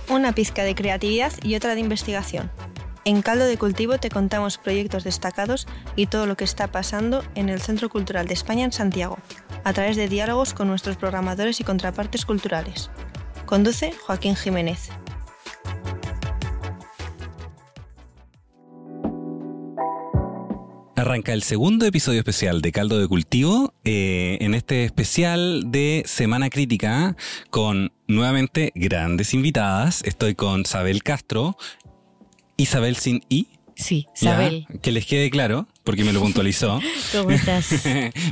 Una pizca de creatividad y otra de investigación. En Caldo de Cultivo te contamos proyectos destacados y todo lo que está pasando en el Centro Cultural de España en Santiago, a través de diálogos con nuestros programadores y contrapartes culturales. Conduce Joaquín Jiménez. Arranca el segundo episodio especial de Caldo de Cultivo, en este especial de Semana Crítica, con nuevamente grandes invitadas. Estoy con Sabel Castro, Isabel sin I. Sí, Sabel. Que les quede claro, porque me lo puntualizó. ¿Cómo estás?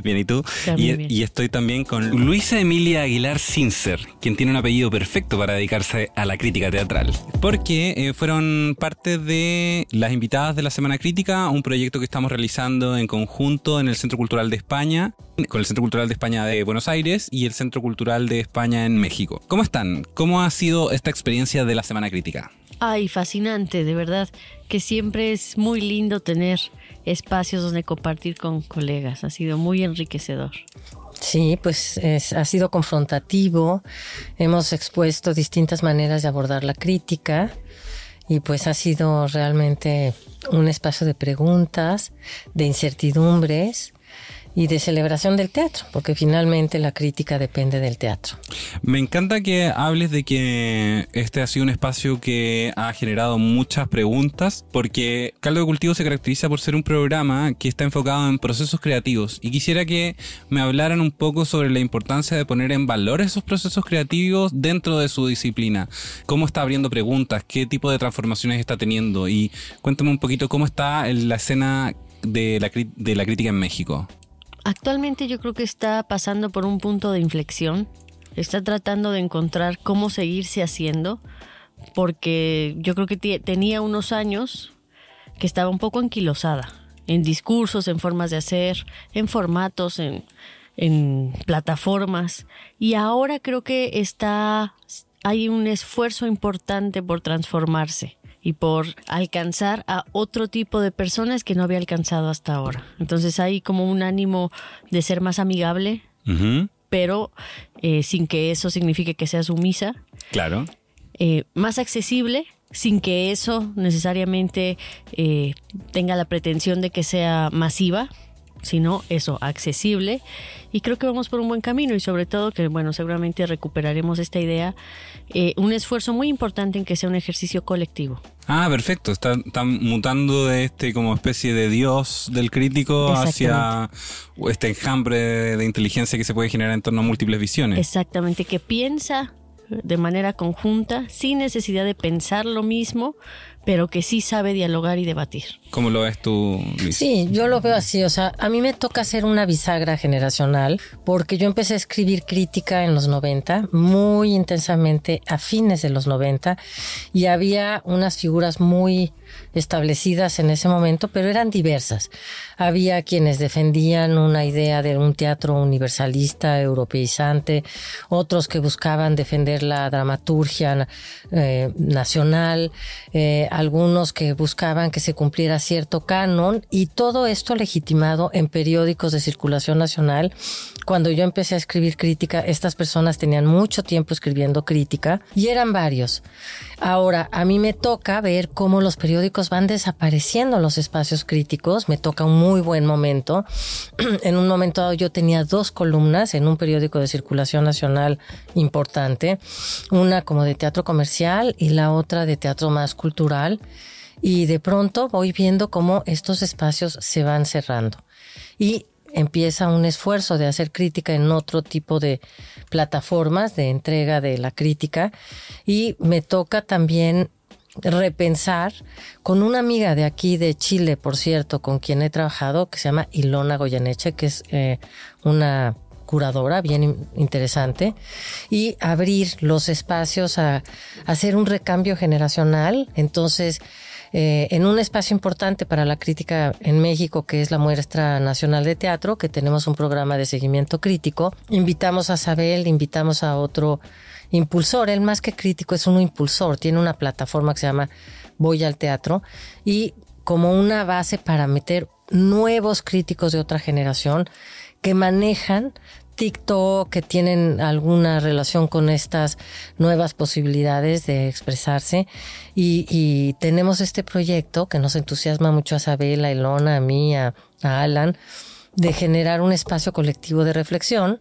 Bien, ¿y tú? Bien. Y estoy también con Luisa Emilia Aguilar Sincer, quien tiene un apellido perfecto para dedicarse a la crítica teatral. Porque fueron parte de las invitadas de la Semana Crítica, un proyecto que estamos realizando en conjunto en el Centro Cultural de España, con el Centro Cultural de España de Buenos Aires y el Centro Cultural de España en México. ¿Cómo están? ¿Cómo ha sido esta experiencia de la Semana Crítica? Ay, fascinante, de verdad, que siempre es muy lindo tener espacios donde compartir con colegas. Ha sido muy enriquecedor. Sí, pues ha sido confrontativo. Hemos expuesto distintas maneras de abordar la crítica y pues ha sido realmente un espacio de preguntas, de incertidumbres y de celebración del teatro, porque finalmente la crítica depende del teatro. Me encanta que hables de que este ha sido un espacio que ha generado muchas preguntas, porque Caldo de Cultivo se caracteriza por ser un programa que está enfocado en procesos creativos, y quisiera que me hablaran un poco sobre la importancia de poner en valor esos procesos creativos dentro de su disciplina. ¿Cómo está abriendo preguntas? ¿Qué tipo de transformaciones está teniendo? Y cuéntame un poquito cómo está la escena de la crítica en México. Actualmente yo creo que está pasando por un punto de inflexión. Está tratando de encontrar cómo seguirse haciendo, porque yo creo que tenía unos años que estaba un poco anquilosada en discursos, en formas de hacer, en formatos, en plataformas. Y ahora creo que hay un esfuerzo importante por transformarse y por alcanzar a otro tipo de personas que no había alcanzado hasta ahora. Entonces hay como un ánimo de ser más amigable, pero sin que eso signifique que sea sumisa. Claro. Más accesible, sin que eso necesariamente tenga la pretensión de que sea masiva, sino eso, accesible. Y creo que vamos por un buen camino, y sobre todo que, bueno, seguramente recuperaremos esta idea, un esfuerzo muy importante en que sea un ejercicio colectivo. Ah, perfecto. Están mutando de como especie de dios del crítico hacia este enjambre de inteligencia que se puede generar en torno a múltiples visiones. Exactamente, que piensa de manera conjunta, sin necesidad de pensar lo mismo, pero que sí sabe dialogar y debatir. ¿Cómo lo ves tú, Luis? Sí, yo lo veo así, o sea, a mí me toca hacer una bisagra generacional, porque yo empecé a escribir crítica en los 90, muy intensamente a fines de los 90, y había unas figuras muy establecidas en ese momento, pero eran diversas. Había quienes defendían una idea de un teatro universalista, europeizante, otros que buscaban defender la dramaturgia nacional, algunos que buscaban que se cumpliera cierto canon, y todo esto legitimado en periódicos de circulación nacional. Cuando yo empecé a escribir crítica, estas personas tenían mucho tiempo escribiendo crítica y eran varios. Ahora, a mí me toca ver cómo los periódicos van desapareciendo los espacios críticos. Me toca un muy buen momento. En un momento dado yo tenía 2 columnas en un periódico de circulación nacional importante, una como de teatro comercial y la otra de teatro más cultural, y de pronto voy viendo cómo estos espacios se van cerrando y empieza un esfuerzo de hacer crítica en otro tipo de plataformas de entrega de la crítica, y me toca también repensar con una amiga de aquí de Chile, por cierto, con quien he trabajado, que se llama Ilona Goyeneche, que es una curadora bien interesante, y abrir los espacios a hacer un recambio generacional. Entonces en un espacio importante para la crítica en México, que es la Muestra Nacional de Teatro, que tenemos un programa de seguimiento crítico. Invitamos a Sabel, invitamos a otro impulsor. Él, más que crítico, es un impulsor. Tiene una plataforma que se llama Voy al Teatro, y como una base para meter nuevos críticos de otra generación que manejan TikTok, que tienen alguna relación con estas nuevas posibilidades de expresarse, y tenemos este proyecto que nos entusiasma mucho a Sabela, a Ilona, a mí, a Alan, de generar un espacio colectivo de reflexión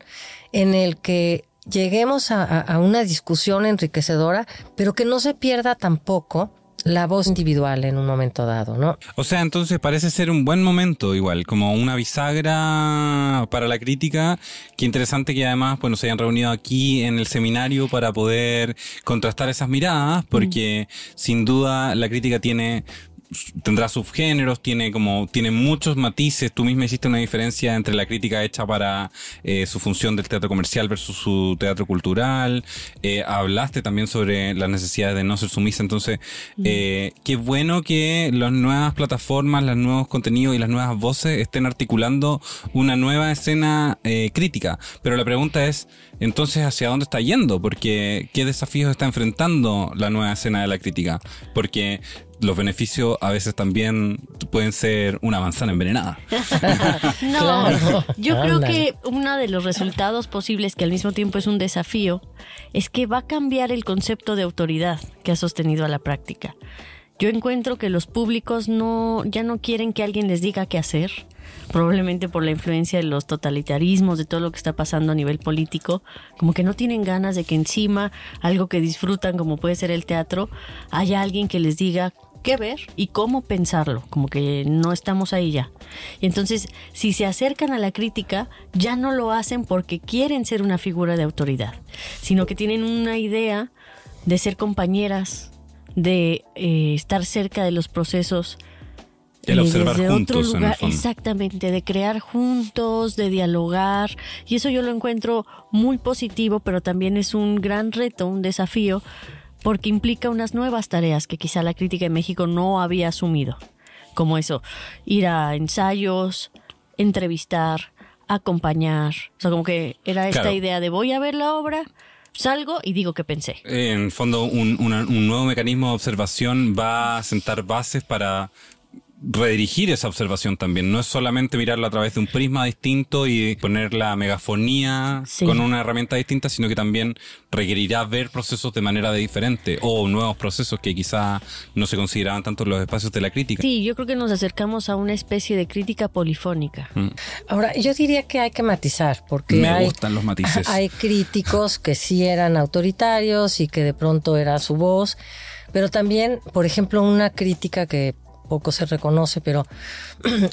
en el que lleguemos a una discusión enriquecedora, pero que no se pierda tampoco la voz individual en un momento dado, ¿no? O sea, entonces parece ser un buen momento igual, como una bisagra para la crítica. Qué interesante que además, bueno, se hayan reunido aquí en el seminario para poder contrastar esas miradas, porque sin duda la crítica tendrá subgéneros, tiene muchos matices. Tú misma hiciste una diferencia entre la crítica hecha para su función del teatro comercial versus su teatro cultural. Hablaste también sobre las necesidades de no ser sumisa. Entonces, qué bueno que las nuevas plataformas, los nuevos contenidos y las nuevas voces estén articulando una nueva escena crítica. Pero la pregunta es, entonces, ¿hacia dónde está yendo? Porque ¿qué desafíos está enfrentando la nueva escena de la crítica? Porque los beneficios a veces también pueden ser una manzana envenenada. No, Claro. yo creo que uno de los resultados posibles, que al mismo tiempo es un desafío, es que va a cambiar el concepto de autoridad que ha sostenido a la práctica. Yo encuentro que los públicos ya no quieren que alguien les diga qué hacer, probablemente por la influencia de los totalitarismos, de todo lo que está pasando a nivel político, como que no tienen ganas de que encima algo que disfrutan, como puede ser el teatro, haya alguien que les diga qué ver y cómo pensarlo, como que no estamos ahí ya. Y entonces, si se acercan a la crítica, ya no lo hacen porque quieren ser una figura de autoridad, sino que tienen una idea de ser compañeras, de estar cerca de los procesos, El observar desde juntos, otro lugar, en el fondo. exactamente, de crear juntos, de dialogar, y eso yo lo encuentro muy positivo, pero también es un gran reto, un desafío, porque implica unas nuevas tareas que quizá la crítica en México no había asumido, como eso, ir a ensayos, entrevistar, acompañar, o sea, como que era esta Claro. idea de voy a ver la obra, salgo y digo qué pensé. En el fondo, un nuevo mecanismo de observación va a sentar bases para redirigir esa observación también. No es solamente mirarla a través de un prisma distinto y poner la megafonía Sí. con una herramienta distinta, sino que también requerirá ver procesos de manera diferente o nuevos procesos que quizá no se consideraban tanto en los espacios de la crítica. Sí, yo creo que nos acercamos a una especie de crítica polifónica. Ahora, yo diría que hay que matizar, porque Me gustan los matices. hay críticos que sí eran autoritarios y que de pronto era su voz, pero también, por ejemplo, una crítica que poco se reconoce, pero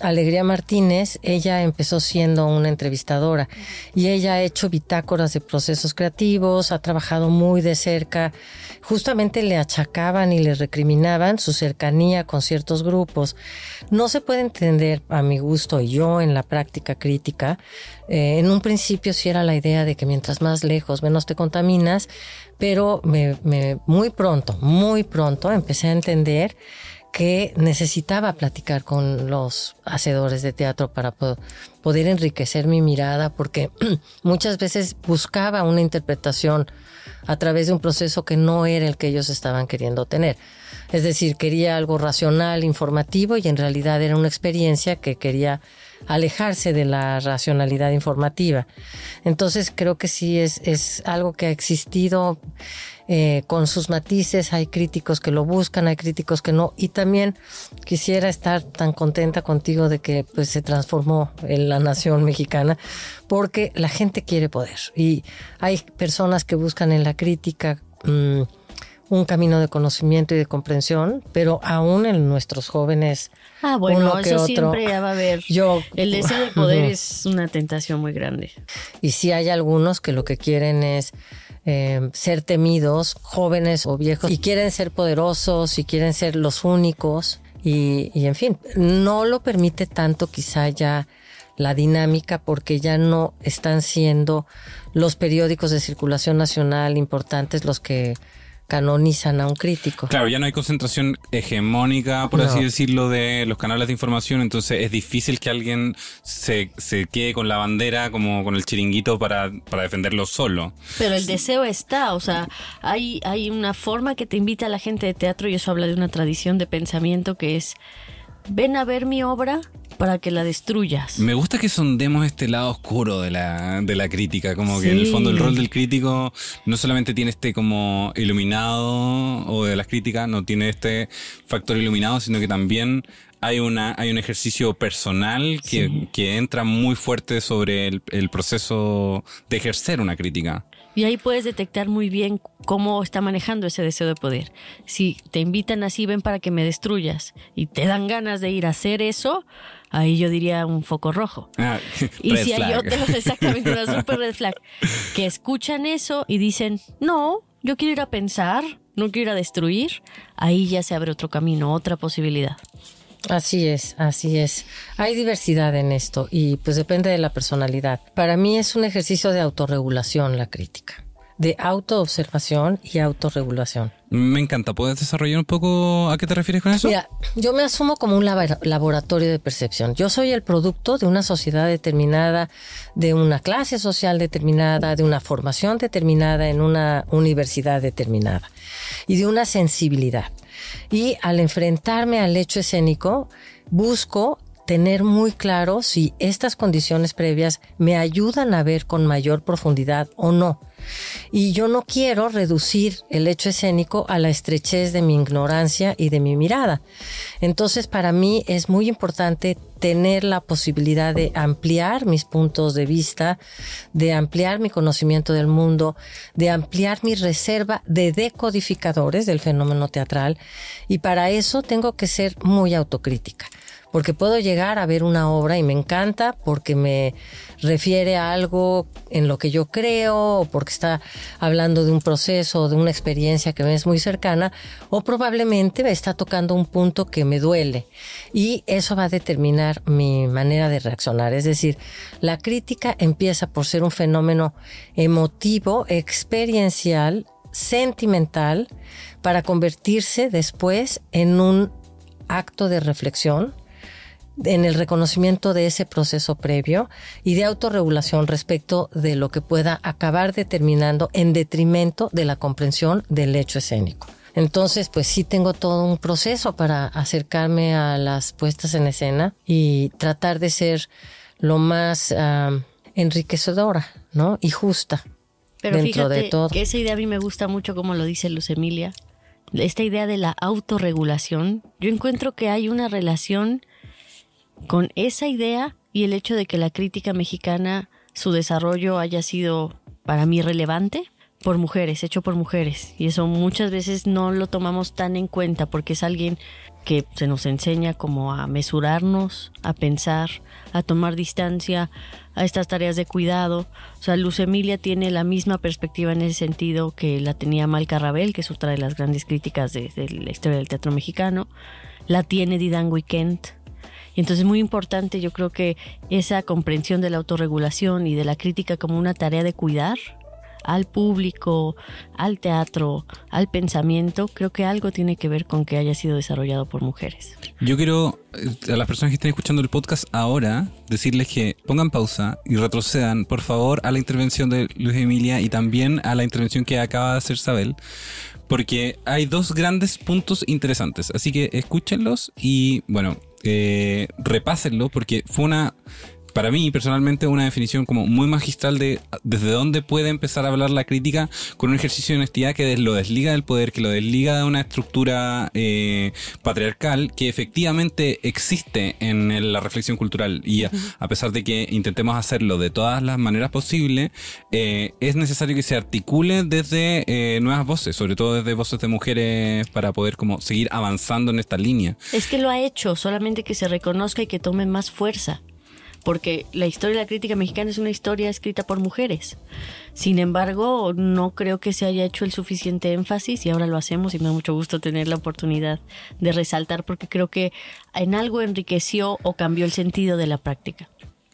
Alegría Martínez, ella empezó siendo una entrevistadora y ella ha hecho bitácoras de procesos creativos, ha trabajado muy de cerca. Justamente le achacaban y le recriminaban su cercanía con ciertos grupos. No se puede entender, a mi gusto y yo en la práctica crítica, en un principio sí era la idea de que mientras más lejos, menos te contaminas, pero muy pronto empecé a entender que necesitaba platicar con los hacedores de teatro para poder enriquecer mi mirada, porque muchas veces buscaba una interpretación a través de un proceso que no era el que ellos estaban queriendo tener. Es decir, quería algo racional, informativo, y en realidad era una experiencia que quería alejarse de la racionalidad informativa. Entonces creo que sí es algo que ha existido con sus matices. Hay críticos que lo buscan, hay críticos que no, y también quisiera estar tan contenta contigo de que pues se transformó en la nación mexicana, porque la gente quiere poder y hay personas que buscan en la crítica un camino de conocimiento y de comprensión, pero aún en nuestros jóvenes, Bueno, uno que eso otro, siempre va a haber. El deseo de poder es una tentación muy grande. y sí hay algunos que lo que quieren es ser temidos, jóvenes o viejos, y quieren ser poderosos y quieren ser los únicos, y en fin, no lo permite tanto quizá ya la dinámica, porque ya no están siendo los periódicos de circulación nacional importantes los que canonizan a un crítico. Claro, ya no hay concentración hegemónica, por así decirlo, de los canales de información, entonces es difícil que alguien se quede con la bandera como con el chiringuito para defenderlo solo. Pero el deseo está, o sea, hay una forma que te invita a la gente de teatro, y eso habla de una tradición de pensamiento que es: ven a ver mi obra para que la destruyas. Me gusta que sondemos este lado oscuro de la crítica, como que en el fondo el rol del crítico no solamente tiene este como iluminado, o de las críticas no tiene este factor iluminado, sino que también hay un ejercicio personal que entra muy fuerte sobre el proceso de ejercer una crítica. Y ahí puedes detectar muy bien cómo está manejando ese deseo de poder. Si te invitan así, ven para que me destruyas, y te dan ganas de ir a hacer eso, ahí yo diría un foco rojo. Y si hay otros, exactamente, una super red flag, que escuchan eso y dicen: no, yo quiero ir a pensar, no quiero ir a destruir, ahí ya se abre otro camino, otra posibilidad. Así es, así es. Hay diversidad en esto y pues depende de la personalidad. Para mí es un ejercicio de autorregulación la crítica, de autoobservación y autorregulación. Me encanta. ¿Puedes desarrollar un poco a qué te refieres con eso? Mira, yo me asumo como un laboratorio de percepción. Yo soy el producto de una sociedad determinada, de una clase social determinada, de una formación determinada en una universidad determinada y de una sensibilidad. Y al enfrentarme al hecho escénico, busco tener muy claro si estas condiciones previas me ayudan a ver con mayor profundidad o no. Y yo no quiero reducir el hecho escénico a la estrechez de mi ignorancia y de mi mirada. Entonces, para mí es muy importante tener la posibilidad de ampliar mis puntos de vista, de ampliar mi conocimiento del mundo, de ampliar mi reserva de decodificadores del fenómeno teatral. Y para eso tengo que ser muy autocrítica. Porque puedo llegar a ver una obra y me encanta porque me refiere a algo en lo que yo creo, o porque está hablando de un proceso o de una experiencia que me es muy cercana, o probablemente me está tocando un punto que me duele. Y eso va a determinar mi manera de reaccionar. Es decir, la crítica empieza por ser un fenómeno emotivo, experiencial, sentimental, para convertirse después en un acto de reflexión, en el reconocimiento de ese proceso previo y de autorregulación respecto de lo que pueda acabar determinando en detrimento de la comprensión del hecho escénico. Entonces, pues sí tengo todo un proceso para acercarme a las puestas en escena y tratar de ser lo más enriquecedora, ¿no? Y justa. Pero dentro fíjate de todo. Que esa idea a mí me gusta mucho, como lo dice Luz Emilia, esta idea de la autorregulación. Yo encuentro que hay una relación con esa idea y el hecho de que la crítica mexicana, su desarrollo haya sido para mí relevante por mujeres, hecho por mujeres. Y eso muchas veces no lo tomamos tan en cuenta porque es alguien que se nos enseña como a mesurarnos, a pensar, a tomar distancia, a estas tareas de cuidado. O sea, Luz Emilia tiene la misma perspectiva en ese sentido que la tenía Malca Rabel, que es otra de las grandes críticas de la historia del teatro mexicano. La tiene Didán Huiquent. Y entonces es muy importante, yo creo que esa comprensión de la autorregulación y de la crítica como una tarea de cuidar al público, al teatro, al pensamiento, creo que algo tiene que ver con que haya sido desarrollado por mujeres. Yo quiero, a las personas que estén escuchando el podcast ahora, decirles que pongan pausa y retrocedan, por favor, a la intervención de Luz Emilia y también a la intervención que acaba de hacer Sabel, porque hay dos grandes puntos interesantes. Así que escúchenlos y, bueno, repásenlo, porque fue para mí personalmente una definición como muy magistral de desde dónde puede empezar a hablar la crítica, con un ejercicio de honestidad que lo desliga del poder, que lo desliga de una estructura patriarcal que efectivamente existe en la reflexión cultural. Y a pesar de que intentemos hacerlo de todas las maneras posibles, es necesario que se articule desde nuevas voces, sobre todo desde voces de mujeres, para poder como seguir avanzando en esta línea. Es que lo ha hecho, solamente que se reconozca y que tome más fuerza. Porque la historia de la crítica mexicana es una historia escrita por mujeres. Sin embargo, no creo que se haya hecho el suficiente énfasis, y ahora lo hacemos y me da mucho gusto tener la oportunidad de resaltar, porque creo que en algo enriqueció o cambió el sentido de la práctica.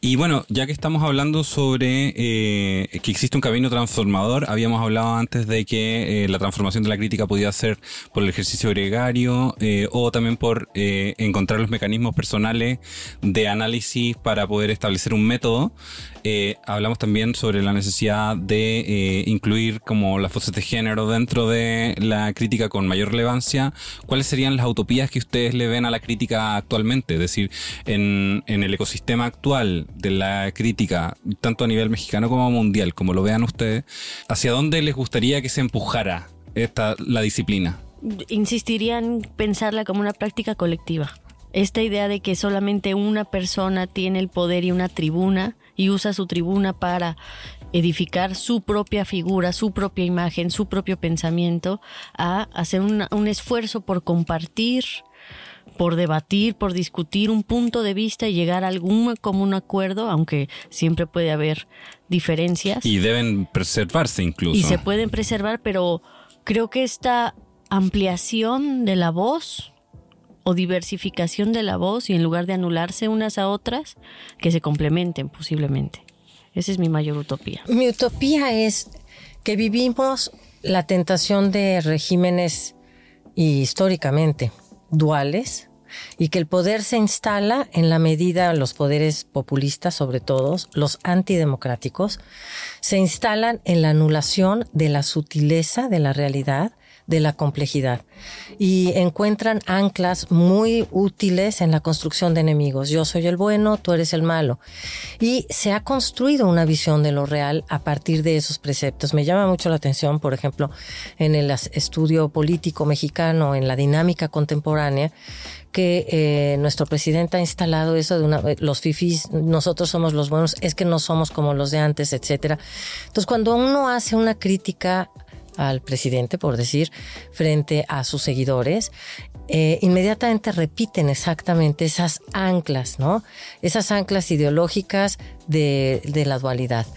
Y bueno, ya que estamos hablando sobre que existe un camino transformador, habíamos hablado antes de que la transformación de la crítica podía ser por el ejercicio gregario o también por encontrar los mecanismos personales de análisis para poder establecer un método. Hablamos también sobre la necesidad de incluir como las voces de género dentro de la crítica con mayor relevancia. ¿Cuáles serían las utopías que ustedes le ven a la crítica actualmente? Es decir, en el ecosistema actual de la crítica, tanto a nivel mexicano como mundial, como lo vean ustedes, ¿hacia dónde les gustaría que se empujara la disciplina? Insistiría en pensarla como una práctica colectiva. Esta idea de que solamente una persona tiene el poder y una tribuna y usa su tribuna para edificar su propia figura, su propia imagen, su propio pensamiento, a hacer un esfuerzo por compartir, por debatir, por discutir un punto de vista y llegar a algún común acuerdo, aunque siempre puede haber diferencias. Y deben preservarse incluso. Y se pueden preservar, pero creo que esta ampliación de la voz o diversificación de la voz, y en lugar de anularse unas a otras, que se complementen posiblemente. Esa es mi mayor utopía. Mi utopía es que vivimos la tentación de regímenes históricamente duales y que el poder se instala en la medida, los poderes populistas sobre todo, los antidemocráticos, se instalan en la anulación de la sutileza de la realidad, de la complejidad, y encuentran anclas muy útiles en la construcción de enemigos. Yo soy el bueno, tú eres el malo. Y se ha construido una visión de lo real a partir de esos preceptos. Me llama mucho la atención, por ejemplo, en el estudio político mexicano, en la dinámica contemporánea, que nuestro presidente ha instalado eso de los fifís, nosotros somos los buenos, es que no somos como los de antes, etcétera. Entonces, cuando uno hace una crítica al presidente, por decir, frente a sus seguidores, inmediatamente repiten exactamente esas anclas, ¿no? Esas anclas ideológicas de la dualidad.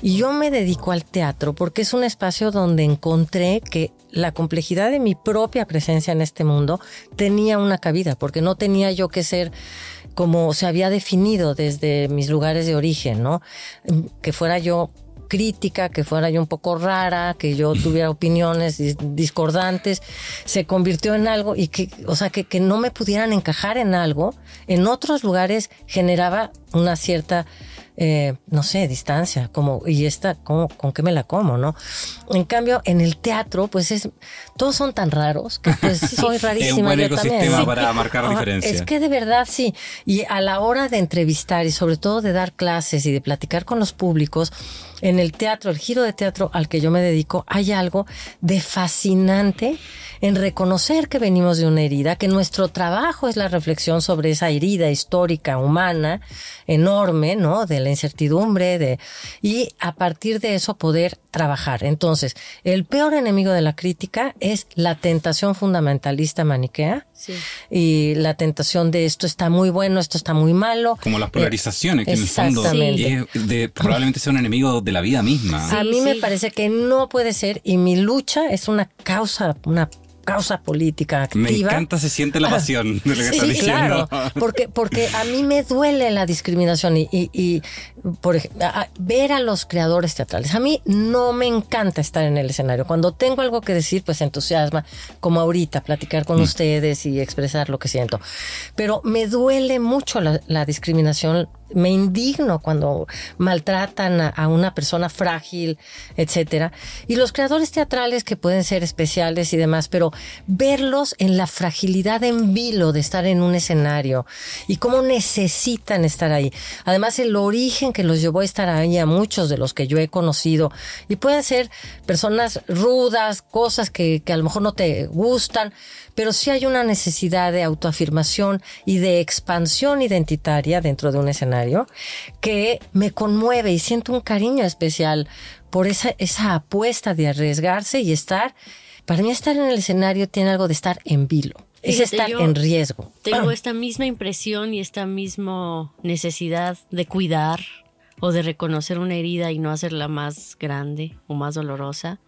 Y yo me dedico al teatro porque es un espacio donde encontré que la complejidad de mi propia presencia en este mundo tenía una cabida, porque no tenía yo que ser como se había definido desde mis lugares de origen, ¿no? Que fuera yo crítica, que fuera yo un poco rara, que yo tuviera opiniones discordantes, se convirtió en algo y que no me pudieran encajar en algo, en otros lugares generaba una cierta distancia, como, y ¿con qué me la como, no? En cambio, en el teatro, pues todos son tan raros que pues soy rarísima. Es un buen ecosistema también. para marcar diferencias. Es que de verdad sí, y a la hora de entrevistar y sobre todo de dar clases y de platicar con los públicos, en el teatro, el giro de teatro al que yo me dedico, hay algo de fascinante en reconocer que venimos de una herida, que nuestro trabajo es la reflexión sobre esa herida histórica, humana, enorme, ¿no? De la incertidumbre, y a partir de eso poder trabajar. Entonces, el peor enemigo de la crítica es la tentación fundamentalista maniquea, sí, y la tentación de esto está muy bueno, esto está muy malo. Como las polarizaciones, que en el fondo probablemente sea un enemigo de la vida misma. A mí me parece que no puede ser, y mi lucha es una causa política activa. Me encanta, se siente la pasión de lo que estás diciendo. Claro, porque a mí me duele la discriminación y por ejemplo, ver a los creadores teatrales. A mí no me encanta estar en el escenario. Cuando tengo algo que decir, pues entusiasma, como ahorita, platicar con ustedes y expresar lo que siento. Pero me duele mucho la discriminación. Me indigno cuando maltratan a una persona frágil, etcétera. Y los creadores teatrales, que pueden ser especiales y demás, pero verlos en la fragilidad en vilo de estar en un escenario y cómo necesitan estar ahí. Además, el origen que los llevó a estar ahí, a muchos de los que yo he conocido, y pueden ser personas rudas, cosas que a lo mejor no te gustan, pero sí hay una necesidad de autoafirmación y de expansión identitaria dentro de un escenario que me conmueve, y siento un cariño especial por esa apuesta de arriesgarse y estar. Para mí estar en el escenario tiene algo de estar en vilo. Es estar en riesgo. Tengo esta misma impresión y esta misma necesidad de cuidar o de reconocer una herida y no hacerla más grande o más dolorosa,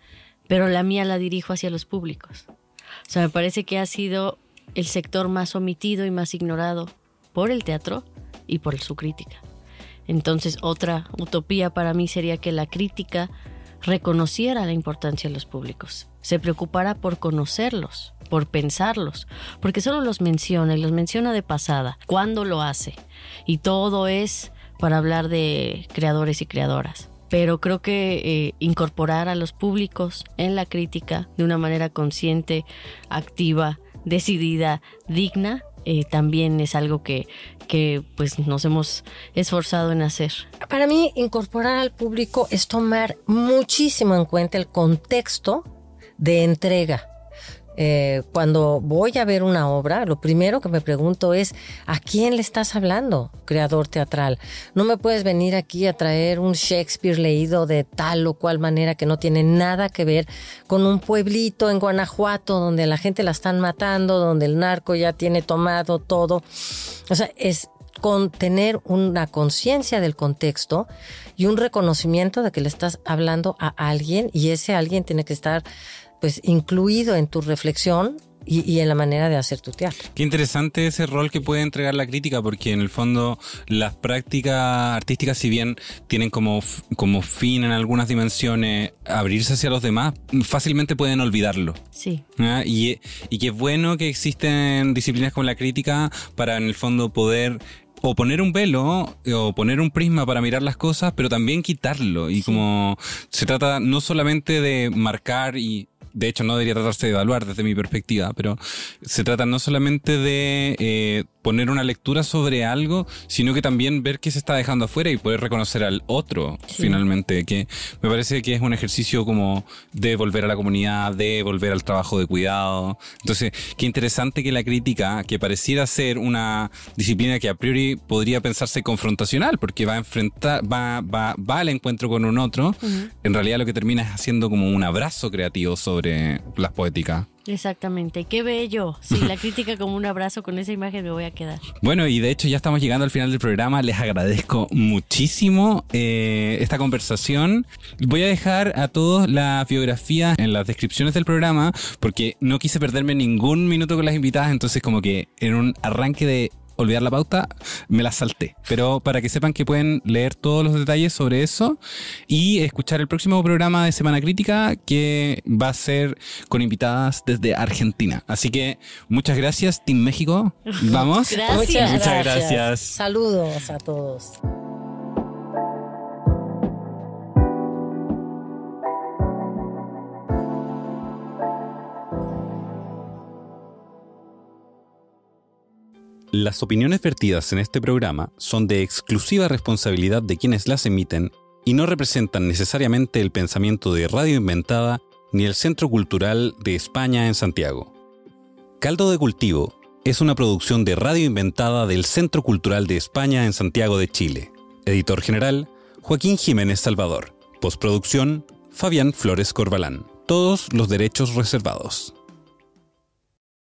pero la mía la dirijo hacia los públicos. O sea, me parece que ha sido el sector más omitido y más ignorado por el teatro y por su crítica. Entonces, otra utopía para mí sería que la crítica reconociera la importancia de los públicos, se preocupara por conocerlos, por pensarlos, porque solo los menciona y los menciona de pasada, cuando lo hace, y todo es para hablar de creadores y creadoras. Pero creo que incorporar a los públicos en la crítica de una manera consciente, activa, decidida, digna, también es algo que pues nos hemos esforzado en hacer. Para mí, incorporar al público es tomar muchísimo en cuenta el contexto de entrega. Cuando voy a ver una obra, lo primero que me pregunto es ¿a quién le estás hablando, creador teatral? No me puedes venir aquí a traer un Shakespeare leído de tal o cual manera que no tiene nada que ver con un pueblito en Guanajuato donde la gente la están matando, donde el narco ya tiene tomado todo. O sea, es con tener una conciencia del contexto y un reconocimiento de que le estás hablando a alguien, y ese alguien tiene que estar pues incluido en tu reflexión y en la manera de hacer tu teatro. Qué interesante ese rol que puede entregar la crítica, porque en el fondo las prácticas artísticas, si bien tienen como fin en algunas dimensiones abrirse hacia los demás, fácilmente pueden olvidarlo. Sí. ¿Ah? Y qué bueno que existen disciplinas como la crítica para en el fondo poder o poner un velo o poner un prisma para mirar las cosas, pero también quitarlo. Y como se trata no solamente de marcar, y de hecho no debería tratarse de evaluar desde mi perspectiva, pero se trata no solamente de poner una lectura sobre algo, sino que también ver qué se está dejando afuera y poder reconocer al otro, finalmente, que me parece que es un ejercicio como de volver a la comunidad, de volver al trabajo de cuidado. Entonces, qué interesante que la crítica, que pareciera ser una disciplina que a priori podría pensarse confrontacional, porque va a enfrentar, va al encuentro con un otro, en realidad lo que termina es haciendo como un abrazo creativo sobre las poéticas. Exactamente, qué bello. Sí, la crítica como un abrazo, con esa imagen me voy a quedar. Bueno, y de hecho ya estamos llegando al final del programa. Les agradezco muchísimo esta conversación. Voy a dejar a todos la biografía en las descripciones del programa, porque no quise perderme ningún minuto con las invitadas, entonces como que en un arranque de olvidar la pauta, me la salté. Pero para que sepan que pueden leer todos los detalles sobre eso y escuchar el próximo programa de Semana Crítica, que va a ser con invitadas desde Argentina. Así que muchas gracias, Team México. Vamos. Gracias. Muchas gracias. Saludos a todos. Las opiniones vertidas en este programa son de exclusiva responsabilidad de quienes las emiten y no representan necesariamente el pensamiento de Radio Inventada ni el Centro Cultural de España en Santiago. Caldo de Cultivo es una producción de Radio Inventada del Centro Cultural de España en Santiago de Chile. Editor general, Joaquín Jiménez Salvador. Postproducción, Fabián Flores Corbalán. Todos los derechos reservados.